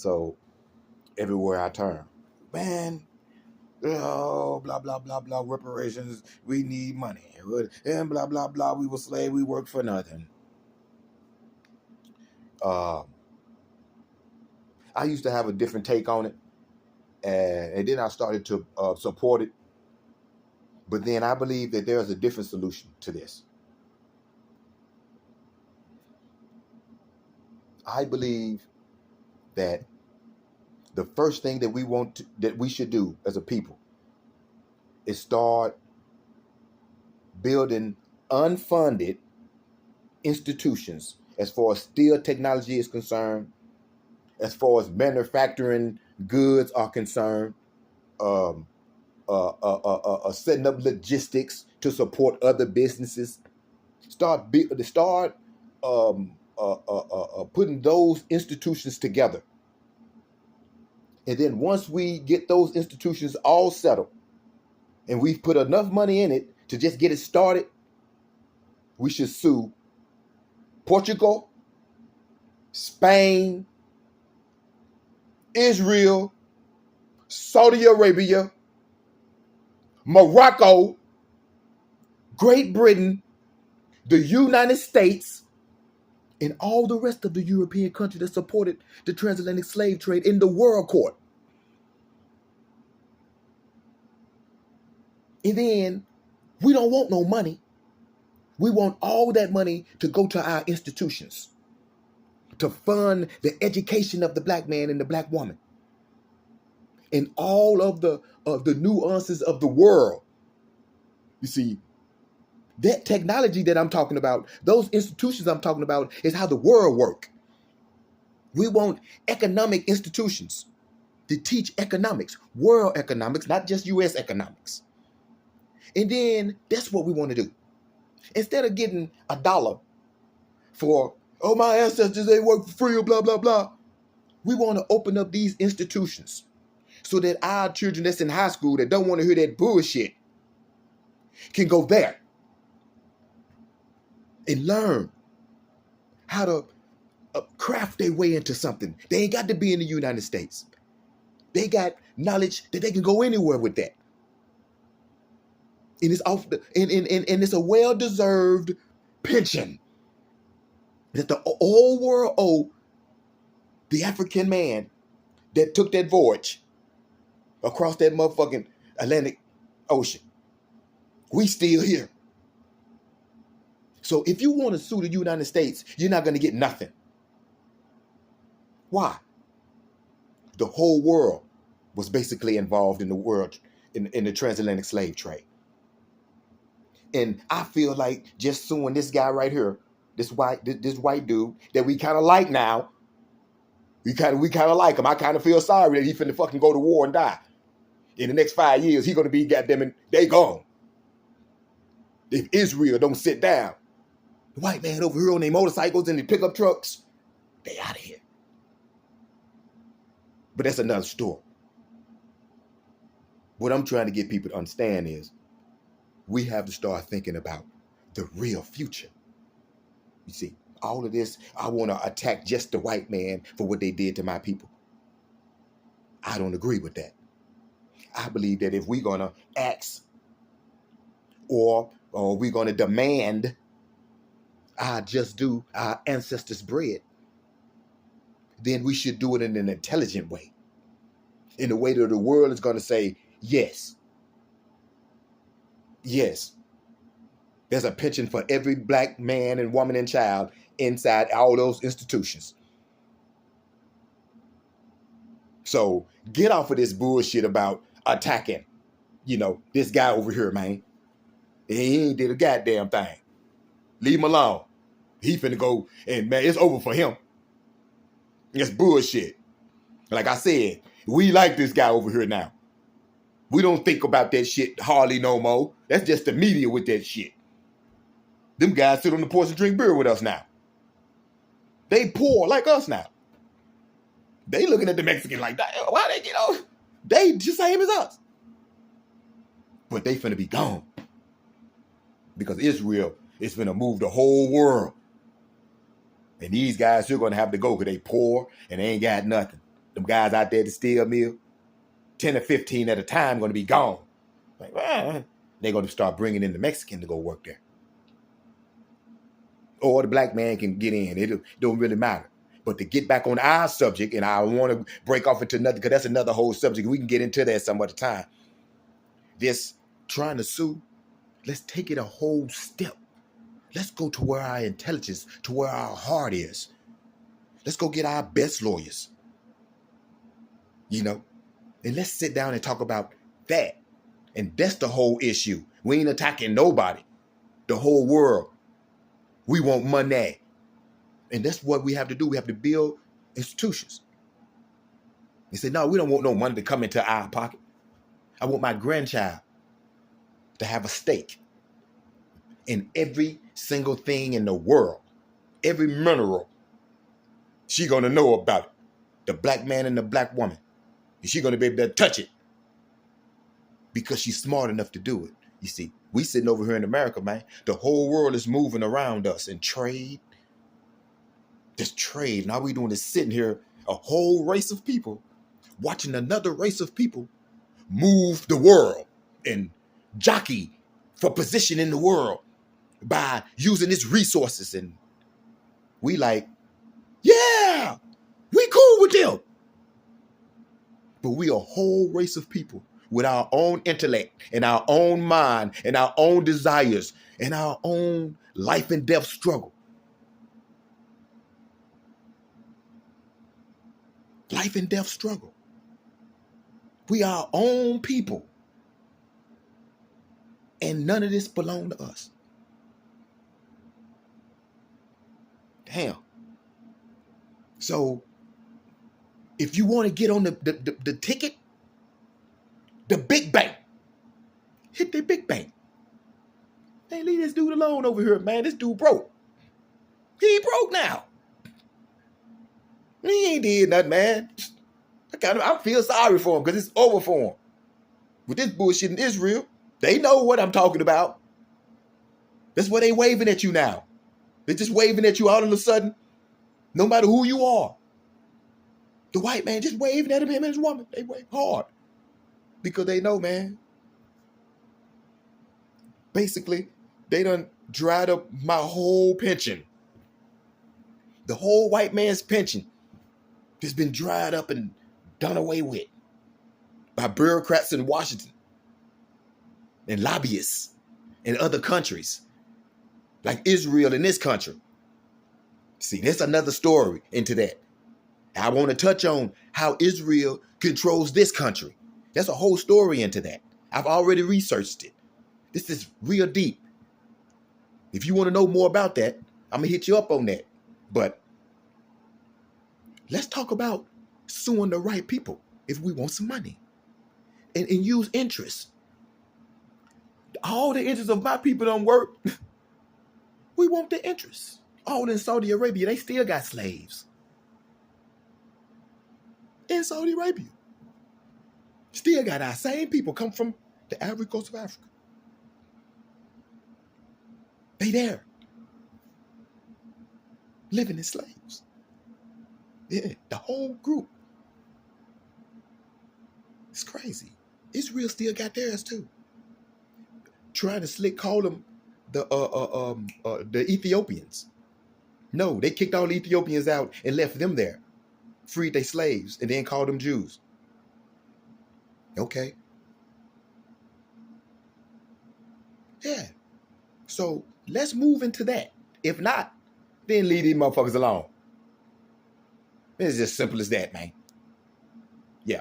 So everywhere I turn, man, oh, blah, blah, blah, blah, reparations, we need money. And blah, blah, blah, we were slaves, we worked for nothing. I used to have a different take on it. And then I started to support it. But then I believe that there's a different solution to this. I believe that the first thing that we should do as a people is start building unfunded institutions as far as steel technology is concerned, as far as manufacturing goods are concerned, setting up logistics to support other businesses. Start putting those institutions together. And then once we get those institutions all settled and we've put enough money in it to just get it started, we should sue Portugal, Spain, Israel, Saudi Arabia, Morocco, Great Britain, the United States, and all the rest of the European countries that supported the transatlantic slave trade in the World Court. And then we don't want no money. We want all that money to go to our institutions, to fund the education of the black man and the black woman, and all of the nuances of the world. You see, that technology that I'm talking about, those institutions I'm talking about, is how the world works. We want economic institutions to teach economics, world economics, not just U.S. economics. And then that's what we want to do. Instead of getting $1 for, oh, my ancestors, they work for free, or blah, blah, blah, we want to open up these institutions so that our children that's in high school that don't want to hear that bullshit can go there and learn how to craft their way into something. They ain't got to be in the United States. They got knowledge that they can go anywhere with that. And it's and it's a well-deserved pension that the whole world owe the African man that took that voyage across that motherfucking Atlantic Ocean. We still here. So if you want to sue the United States, you're not going to get nothing. Why? The whole world was basically involved in the world, in the transatlantic slave trade. And I feel like just suing this guy right here, this white dude that we kind of like now, we kind of like him. I kind of feel sorry that he finna fucking go to war and die. In the next 5 years, he gonna be goddamn, they gone. If Israel don't sit down, the white man over here on their motorcycles and their pickup trucks, they out of here. But that's another story. What I'm trying to get people to understand is we have to start thinking about the real future. You see, all of this, I want to attack just the white man for what they did to my people. I don't agree with that. I believe that if we're going to ask or we're going to demand our just due, our ancestors' bread, then we should do it in an intelligent way. In a way that the world is going to say, yes. Yes. There's a pension for every black man and woman and child inside all those institutions. So get off of this bullshit about attacking, this guy over here, man. He ain't did a goddamn thing. Leave him alone. He finna go, and man, it's over for him. It's bullshit. Like I said, we like this guy over here now. We don't think about that shit hardly no more. That's just the media with that shit. Them guys sit on the porch and drink beer with us now. They poor like us now. They looking at the Mexican like, why they get off? They just same as us. But they finna be gone. Because Israel is finna move the whole world. And these guys are gonna have to go because they poor and they ain't got nothing. Them guys out there at the steel mill, 10 or 15 at a time going to be gone. Like, they're going to start bringing in the Mexican to go work there. Or the black man can get in. It don't really matter. But to get back on our subject, and I want to break off into another, because that's another whole subject. We can get into that some other time. This trying to sue, let's take it a whole step. Let's go to where our intelligence, to where our heart is. Let's go get our best lawyers. You know, and let's sit down and talk about that. And that's the whole issue. We ain't attacking nobody. The whole world. We want money. And that's what we have to do. We have to build institutions. They say, no, we don't want no money to come into our pocket. I want my grandchild to have a stake in every single thing in the world. Every mineral. She going to know about it. The black man and the black woman. And she going to be able to touch it. Because she's smart enough to do it. You see, we sitting over here in America, man. The whole world is moving around us in trade. Just trade. And all we doing is sitting here, a whole race of people, watching another race of people move the world and jockey for position in the world by using its resources. And we like, yeah, we cool with them. But we a whole race of people with our own intellect and our own mind and our own desires and our own life and death struggle. Life and death struggle. We are our own people. And none of this belongs to us. Damn. So, if you want to get on the ticket, the big bank, hit the big bank. Hey, leave this dude alone over here, man. This dude broke. He broke now. He ain't did nothing, man. I feel sorry for him because it's over for him. With this bullshit in Israel, they know what I'm talking about. That's why they waving at you now. They're just waving at you all of a sudden, no matter who you are. The white man just waving at him and his woman. They wave hard. Because they know, man. Basically, they done dried up my whole pension. The whole white man's pension has been dried up and done away with by bureaucrats in Washington and lobbyists in other countries, like Israel in this country. See, there's another story into that. I want to touch on how Israel controls this country. There's a whole story into that. I've already researched it. This is real deep. If you want to know more about that, I'm going to hit you up on that. But let's talk about suing the right people if we want some money and use interest. All the interests of my people don't work. We want the interest. All in Saudi Arabia, they still got slaves. In Saudi Arabia. Still got our same people come from the Ivory Coast of Africa. They there. Living as slaves. Yeah, the whole group. It's crazy. Israel still got theirs too. Trying to slick call them the Ethiopians. No, they kicked all the Ethiopians out and left them there. Freed their slaves and then called them Jews. Okay. Yeah. So let's move into that. If not, then leave these motherfuckers alone. It's just simple as that, man. Yeah.